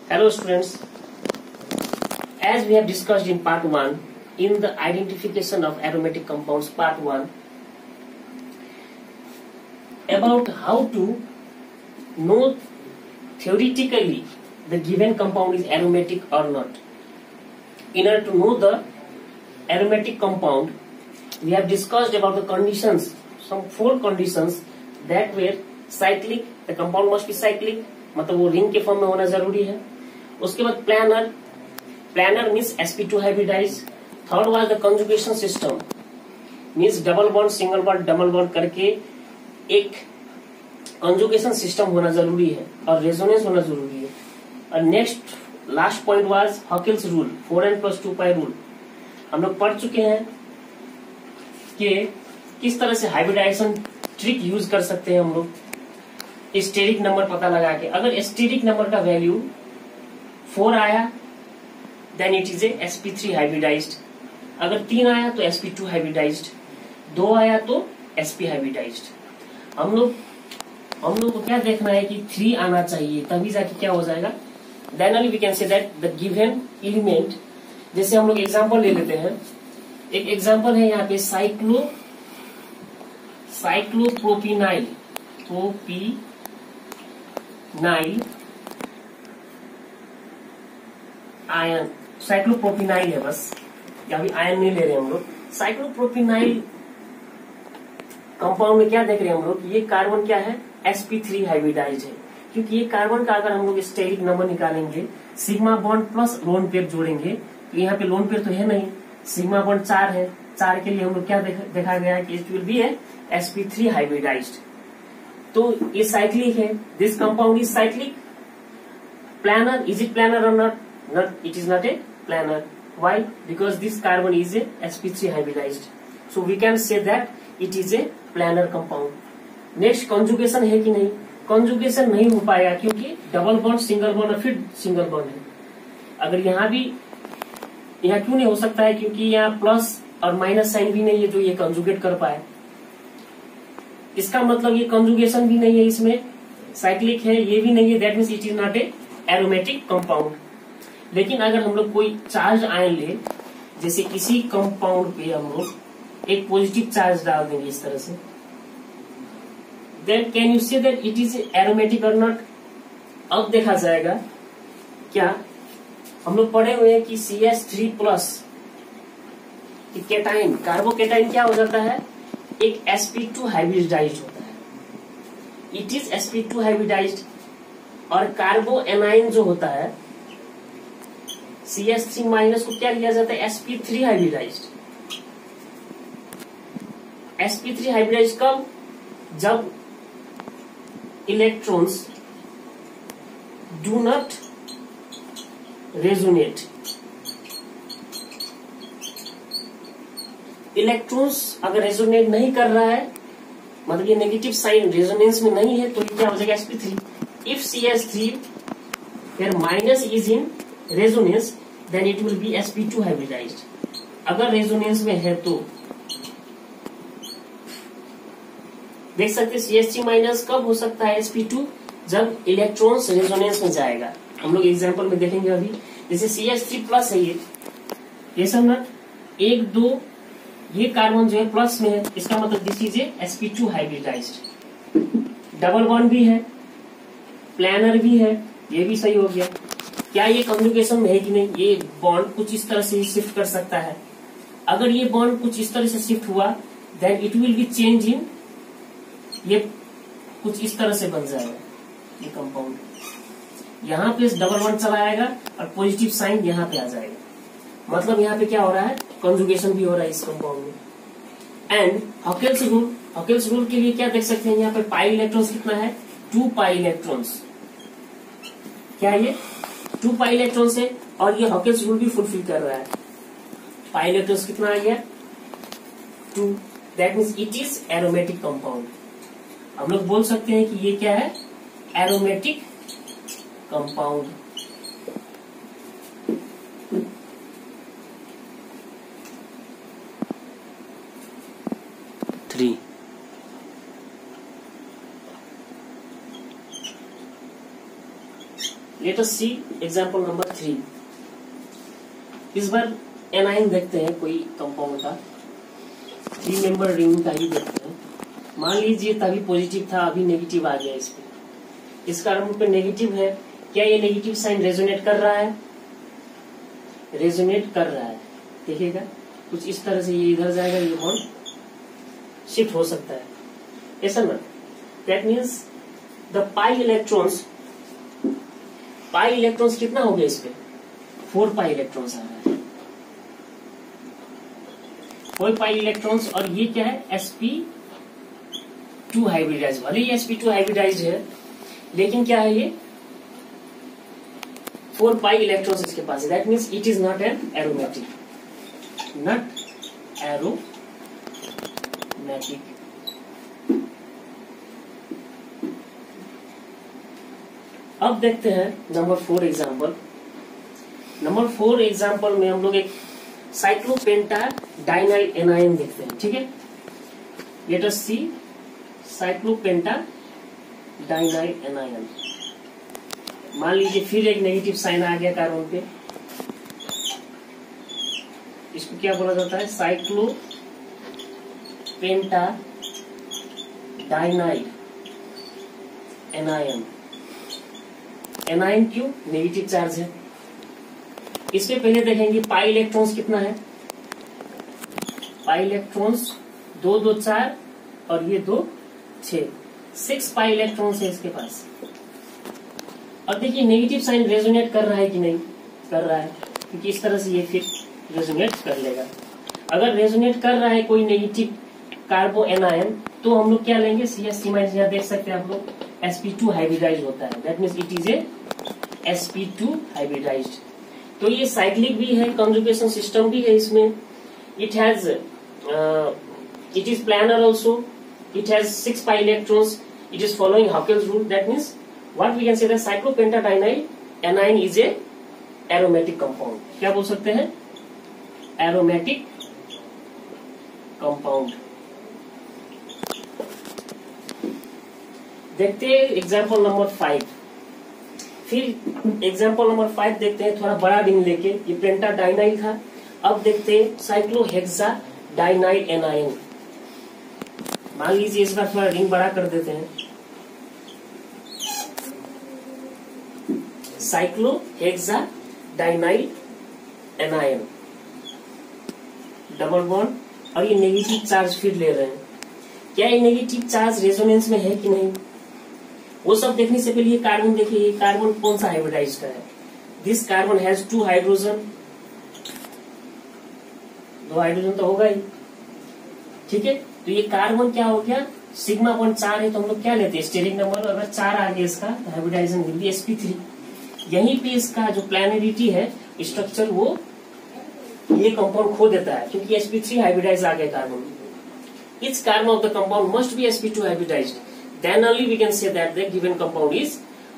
Hello students, as we have discussed in part 1, in the identification of aromatic compounds part 1, about how to know theoretically the given compound is aromatic or not. In order to know the aromatic compound, we have discussed about the conditions, some 4 conditions that were cyclic, the compound must be cyclic, मतलब वो ring के form में होना जरूरी है. उसके बाद planar, planar means sp2 hybridised. Third was the conjugation system, means double bond single bond double bond करके एक कंजुगेशन सिस्टम होना जरूरी है और रेजोनेंस होना जरूरी है. और next last point was Huckel's rule, 4n+2π rule. हम लोग पढ़ चुके हैं कि किस तरह से हाइब्रिडाइजेशन ट्रिक यूज कर सकते हैं हम लोग स्टेरिक नंबर पता लगा के. अगर स्टेरिक नंबर का वैल्यू 4 आया then it is a sp3 hybridised. अगर 3 आया तो sp2 हाइब्रिडाइज्ड, 2 आया तो sp हाइब्रिडाइज्ड. हम लोग को क्या देखना है कि 3 आना चाहिए, तभी जाके क्या हो जाएगा. Then only we can say that the given element. जैसे हम लोग एग्जांपल ले लेते हैं. एक एग्जांपल है यहाँ पे साइक्लोप्रोपिनाइल आयन. साइक्लोप्रोपिनाइल है बस, अभी आयन नहीं ले रहे हम लोग. साइक्लोप्रोपिनाइल कंपाउंड में क्या देख रहे हैं हम लोग, ये कार्बन क्या है, sp3 हाइब्रिडाइज है. क्योंकि ये कार्बन का अगर हम लोग स्टेरिक नंबर निकालेंगे, sigma bond plus lone pair जोड़ेंगे, तो यहाँ पे लोन पेयर तो है नहीं, सिग्मा बॉन्ड 4 है. 4 के लिए हम लोग क्या देखा गया है कि इट विल बी है sp3 हाइब्रिडाइज्ड. तो ये साइक्लिक है. This compound is cyclic. Planar, is it planar और not? Not, it is not a planar. Why? Because this carbon is a sp3 hybridized. So we can say that it is a planar compound. Next, conjugation है कि नहीं? Conjugation नहीं हो पाएगा क्योंकि double bond single bond और फिर single bond है. अगर यहाँ क्यों नहीं हो सकता है, क्योंकि यहाँ प्लस और माइनस साइन भी नहीं है जो ये कंजुगेट कर पाए. इसका मतलब ये कंजुगेशन भी नहीं है, इसमें साइक्लिक है, ये भी नहीं है. That means it is not A aromatic compound. लेकिन अगर हम लोग कोई चार्ज आयन ले, जैसे किसी कंपाउंड पे हम लोग एक पॉजिटिव चार्ज डाल देंगे इस तरह से, then can you say that it is aromatic और नॉट. अब देखा जाएगा क्या. हम लोग पढ़े हुए हैं कि CH3+ केटाइन, कार्बोकेटाइन क्या हो जाता है, एक sp2 हाइब्रिडाइज्ड होता है. It is sp2 hybridised. और कार्बो एनाइन जो होता है CH3- को क्या लिया जाता है, sp3 हाइब्रिडाइज्ड. sp3 हाइब्रिडाइज्ड कब, जब electrons do not resonate. Electrons अगर रेजोनेट नहीं कर रहा है, मतलब ये नेगेटिव साइन रेजोनेंस में नहीं है, तो ये क्या हो जाएगा, sp3. इफ CH3 फिर minus is in resonance, then it will be sp2 hybridised. अगर रेजोनेंस में है तो देख सकते CH3- कब हो सकता है sp2, जब इलेक्ट्रॉन्स रेजोनेंस में जाएगा. हम लोग एग्जांपल में देखेंगे अभी. जैसे CH3+ है ये सब ना 1 2, ये कार्बन जो है प्लस में है, इसका मतलब this is a sp2 hybridised. Double bond भी है, प्लानर भी है, ये भी सही हो गया. क्या ये कंजुगेशन में है कि नहीं, ये बॉन्ड कुछ इस तरह से शिफ्ट कर सकता है. अगर ये बॉन्ड कुछ इस तरह से शिफ्ट हुआ, then it will be change in, ये कुछ इस तरह से बन जाएगा ये कंपाउंड. यहाँ पे डबल बॉन्ड चला आएगा और पॉजिटिव साइन यहाँ पे आ जाएगा. मतलब यहाँ पे क्या हो रहा है, कंजुगेशन भी हो रहा है इस कंपाउंड में. एंड हॉकेल्स रूल के लिए क्या देख सकते हैं, यहाँ पे पाई इलेक्ट्रॉन्स कितना है, 2 पाई इलेक्ट्रॉन्स. क्या ये 2 पाई इलेक्ट्रॉन्स है, और ये हॉकेल्स रूल भी फुलफिल कर रहा है. पाई इलेक्ट्रॉन्स कितना आ गया, 2. That means it is aromatic compound. हम लोग बोल सकते हैं कि ये क्या है, एरोमेटिक कंपाउंड. लेट अस सी एग्जांपल नंबर 3। इस बार एनाइन देखते हैं कोई कंपाउंड का, 3 मेंबर रिंग का ही देखते हैं। मान लीजिए तभी पॉजिटिव था, अभी नेगेटिव आ गया इस पे, इस कार्बन पे नेगेटिव है। क्या ये नेगेटिव साइन रेजोनेट कर रहा है? रेजोनेट कर रहा है। देखिएगा कुछ इस तरह से ये इधर जाएगा, ये बॉन्ड शिफ्ट हो सकता है, ऐसा ना। That means the pi electrons कितना हो गया इस पे? 4 पाई इलेक्ट्रॉन्स आ रहा है, 4 पाई इलेक्ट्रॉन्स। और ये क्या है? sp2 hybridise. भले ही sp2 हाइब्रिडाइज है, लेकिन क्या है ये? 4 पाई इलेक्ट्रॉन्स इसके पास है। That means it is not an aromatic, not aromatic. अब देखते हैं नंबर 4 एग्जाम्पल। नंबर 4 एग्जाम्पल में हम लोग एक साइक्लोपेंटाडाइनाइल एनायन देखते हैं। ठीक है, लेट अस सी साइक्लोपेंटाडाइनाइल एनायन। मान लीजिए फिर एक नेगेटिव साइन आ गया कार्बन पे, इसको क्या बोला जाता है? Cyclopentadienyl anion. एनायन क्यों? नेगेटिव चार्ज है। इसमें पहले देखेंगे पाई इलेक्ट्रॉन्स कितना है। पाई इलेक्ट्रॉन्स 2 2 4 और ये 2 6, 6 पाई इलेक्ट्रॉन्स है इसके पास। अब देखिए नेगेटिव साइन रेजोनेट कर रहा है कि नहीं कर रहा है, क्योंकि इस तरह से ये फिर रेजोनेट कर लेगा। अगर रेजोनेट कर रहा है कोई नेगेटिव कार्बो एनायन, तो हम लोग क्या लेंगे? CH3 minus. यहाँ देख सकते हैं आप लोग sp2 हाइब्रिडाइज होता है। That means it is a sp2 hybridised. तो ये साइक्लिक भी है, कंजुगेशन सिस्टम भी है इसमें। It is planar also, it has 6 pi electrons, it is following Huckel's rule. That means what we can say that cyclopentadienyl anion is a aromatic compound. क्या बोल सकते हैं? Aromatic compound. देखते हैं एग्जाम्पल नंबर 5। फिर एग्जाम्पल नंबर 5 देखते हैं थोड़ा बड़ा रिंग लेके। ये पेंटाडाइनाइल था, अब देखते हैं साइक्लोहेक्साडाइनाइल एनायन। मान लीजिए इस बार थोड़ा रिंग बड़ा कर देते हैं। साइक्लोहेक्साडाइनाइल एनायन, डबल बॉन्ड, और ये नेगेटिव चार्ज फिर ले रहे हैं। क्या ये नेगेटिव चार्ज रेजोनेंस में है कि नहीं, वो सब देखने से पहले ये कार्बन देखिए। ये कार्बन कौन सा हाइब्रिडाइज का है? This carbon has 2 hydrogen, 2 hydrogen तो होगा ही। ठीक है, तो ये कार्बन क्या हो गया? सिग्मा बॉन्ड 4 है, तो हम लोग क्या लेते हैं? Steric number. अगर 4 आ गया इसका, तो हाइब्रिडाइजेशन विल बी sp3। यहीं पे इसका जो प्लानरिटी है स्ट्रक्चर, वो ये कंपाउंड खो देता है, क्योंकि sp3 हाइब्रिडाइज आ गया carbon. Each carbon of the compound must be sp2 hybridized. Then only we can say that the given compound is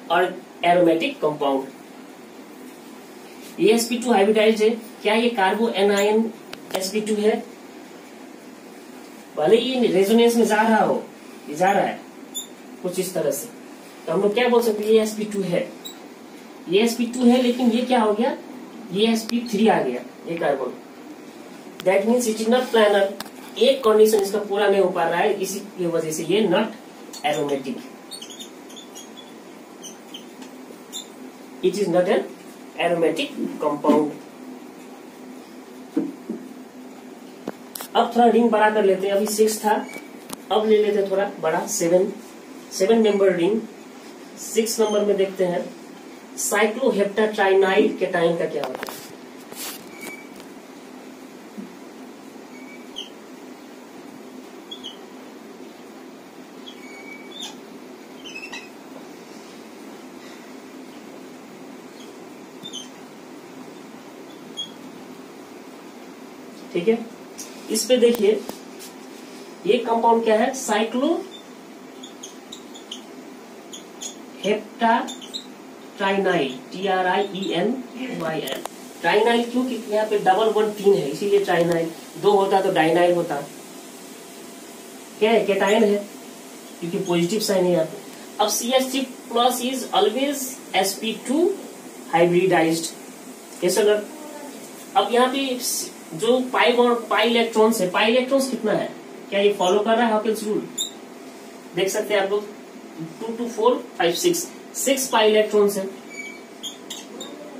or aromatic compound. ये sp2 hybridized है। क्या ये कार्बो एनायन sp2 है? भले ये रेजोनेंस में जा रहा हो, ये जा रहा है कुछ इस तरह से, तो हम लोग क्या बोल सकते हैं? ये sp2 है, ये sp2 है, लेकिन ये क्या हो गया? ये sp3 आ गया ये carbon. That means it is not planar. एक कंडीशन इसका पूरा नहीं हो पा रहा है, इसी की वजह से ये not aromatic. It is not an aromatic compound. अब थोड़ा रिंग बड़ा कर लेते हैं। अभी 6 था, अब ले लेते हैं थोड़ा बड़ा, 7 मेंबर रिंग। 6 नंबर में देखते हैं साइक्लोहेप्टाट्राइनाइल कैटायन का क्या होता है। ठीक है, इस पे देखिए ये कंपाउंड क्या है? साइक्लोहेप्टाट्राइनाइल, TRIENYL। ट्राइनाइल क्यों? क्योंकि यहाँ पे डबल बॉन्ड 3 है, इसीलिए ट्राइनाइल। 2 होता तो डाइनाइल होता। क्या है? कैटायन है, क्योंकि पॉजिटिव साइन है यहाँ पे। अब CH3 plus is always sp2 hybridized. yes sir. अब यहाँ पे जो पाई इलेक्ट्रॉन्स है, पाई इलेक्ट्रॉन्स कितना है, क्या ये फॉलो कर रहा है हॉकेल्स रूल? देख सकते हैं आप लोग 2 2 4 5 6 पाई इलेक्ट्रॉन्स है,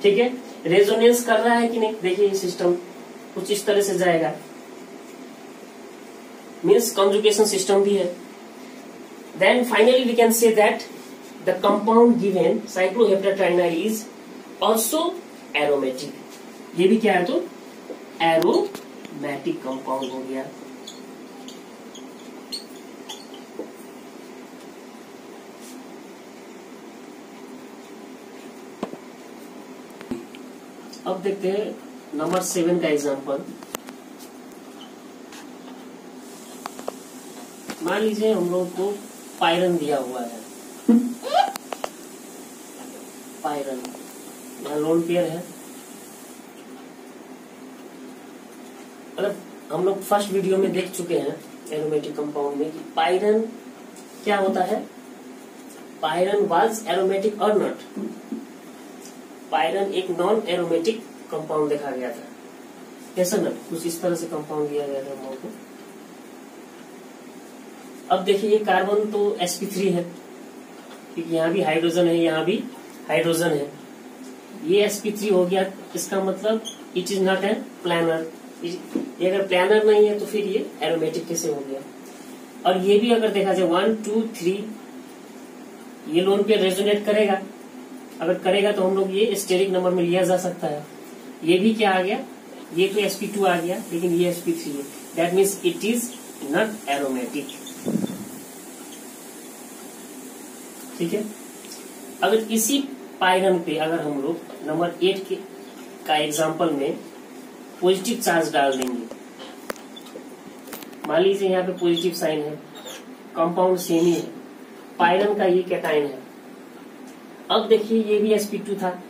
ठीक है। रेजोनेंस कर रहा है कि नहीं, देखिए ये सिस्टम कुछ इस तरह से जाएगा, मीन्स कंजुगेशन सिस्टम भी है। Then finally we can say that the compound given cycloheptatrienyl is also aromatic. ये भी क्या है, तो एरोमेटिक कंपाउंड हो गया। अब देखते हैं नंबर 7 का एग्जांपल। मान लीजिए हम लोग को पायरन दिया हुआ है, पायरन यहाँ लोन पेयर है। मतलब हम लोग फर्स्ट वीडियो में देख चुके हैं एरोमेटिक कंपाउंड में कि पायरन क्या होता है, पायरन वाज एरोमेटिक और नॉट। पायरन एक नॉन एरोमेटिक कंपाउंड देखा गया था, कैसा ना, कुछ इस तरह से कंपाउंड दिया गया था हम लोगों को। अब देखिए ये कार्बन तो sp3 है, क्योंकि यहाँ भी हाइड्रोजन है, यहाँ भी हाइड्रोजन है, ये sp3 हो गया। इसका मतलब it is not a planar. ये अगर प्लानर नहीं है तो फिर ये एरोमेटिक कैसे हो गया? और ये भी अगर देखा जाए 1 2 3 ये लोन पे रेजोनेट करेगा, अगर करेगा तो हम लोग ये स्टेरिक नंबर में लिया जा सकता है। ये भी क्या आ गया, ये तो sp2 आ गया, लेकिन ये sp3 है, that means it is not aromatic, ठीक है। अगर इसी पायरन पे अगर हम लोग नंबर 8 का एग्जांपल में पॉजिटिव चार्ज डाल देंगे, मान लीजिए यहाँ पे पॉजिटिव साइन है, कंपाउंड सेम ही है, पायरन का ये कैटायन है। अब देखिए ये भी sp2 था,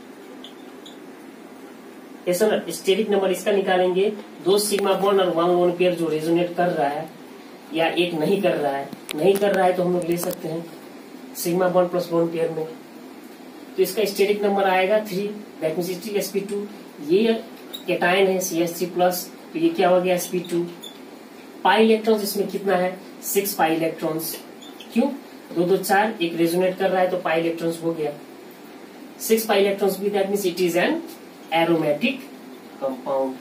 ऐसा ना, स्टेरिक नंबर इसका निकालेंगे, 2 सिग्मा बॉन्ड और 1 लोन पेयर जो रेजोनेट कर रहा है या एक नहीं कर रहा है, नहीं कर रहा है तो हम लोग ले सकते हैं sigma bond plus lone pair में, तो इसका स्टेरिक नंबर आएगा 3, that means it is sp2। ये कैटायन है CH3 प्लस, तो ये क्या हो गया sp2। पाई इलेक्ट्रॉन्स इसमें कितना है, 6 पाई इलेक्ट्रॉन्स, क्यों 2 2 4, एक रेजोनेट कर रहा है तो पाई इलेक्ट्रॉन्स हो गया 6 पाई इलेक्ट्रॉन्स भी, that means it is an aromatic compound.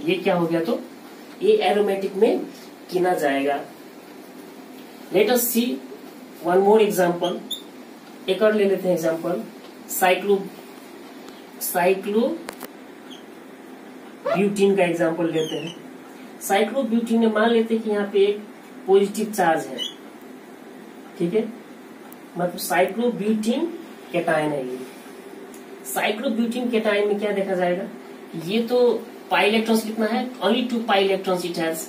ये क्या हो गया, तो ये एरोमेटिक में गिना जाएगा। लेट अस सी वन मोर एग्जांपल, एक और ले लेते हैं एग्जांपल, साइक्लोब्यूटीन का एग्जांपल लेते हैं। साइक्लोब्यूटीन में मान लेते हैं कि यहाँ पे एक पॉजिटिव चार्ज है, ठीक है, मतलब साइक्लोब्यूटीन कैटायन है। ये साइक्लोब्यूटीन कैटायन में क्या देखा जाएगा, ये तो पाई इलेक्ट्रॉन्स कितना है, only 2 pi electrons it has.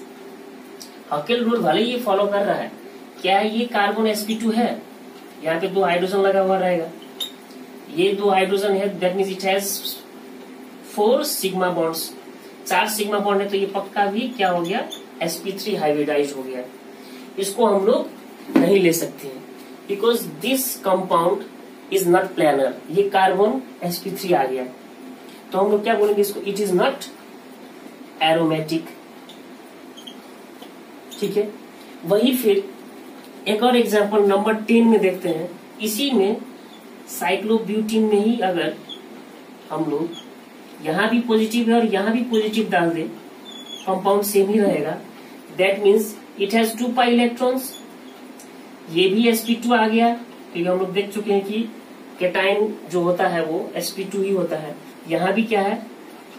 Huckel rule भले ये फॉलो कर रहा है, क्या ये कार्बन sp2 है, यहाँ पे 2 हाइड्रोजन लगा हुआ रहेगा, ये 2 हाइड्रोजन है, that means it has 4 sigma bonds, 4 sigma bond है, तो ये पक्का भी क्या हो गया, sp3 हाइब्रिडाइज हो गया। इसको हम लोग नहीं ले सकते हैं, because this compound is not planar, ये कार्बन sp3 आ गया, तो हम लोग क्या बोलेंगे इसको, इट इज नॉट एरोमेटिक, ठीक है। वही फिर एक और एग्जांपल नंबर 10 में देखते हैं। इसी में साइक्लोब्यूटीन में ही अगर हम लोग यहाँ भी पॉजिटिव है और यहाँ भी पॉजिटिव डाल दें, कंपाउंड सेम ही रहेगा, that means it has 2 pi electrons, ये भी sp2 आ गया, क्योंकि हम लोग देख चुके हैं कि कैटायन जो होता है वो sp2 ही होता है। यहाँ भी क्या है,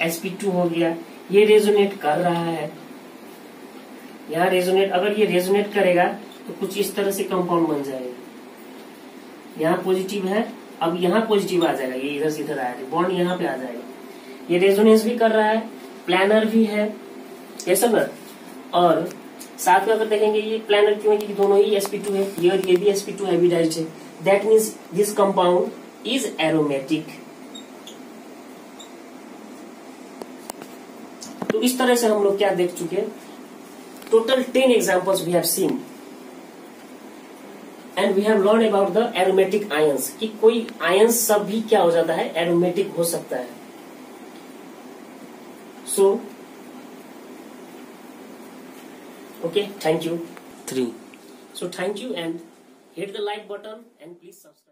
sp2 हो गया, ये रेजोनेट कर रहा है, यहाँ रेजोनेट, अगर ये रेजोनेट करेगा तो कुछ इस तरह से कंपाउंड बन जाएगा। यहाँ पॉजिटिव है, अब यहाँ पॉजिटिव आ जाएगा, ये इधर से इधर आएगा, बॉन्ड यहाँ पे आ जाएगा, ये रेजोनेंस भी कर रहा है, प्लानर भी है, ऐसा ना। और साथ में अगर देखेंगे ये प्लानर क्यों है, क्योंकि दोनों ही sp2 है, ये और ये भी sp2 हाइब्रिडाइज्ड है, that means this compound is aromatic. तो इस तरह से हम लोग क्या देख चुके हैं, total 10 examples we have seen. And we have learn about the aromatic ions कि कोई आयंस सब भी क्या हो जाता है, एरोमेटिक हो सकता है. सो okay, thank you. 3. So thank you and hit the like button and please subscribe.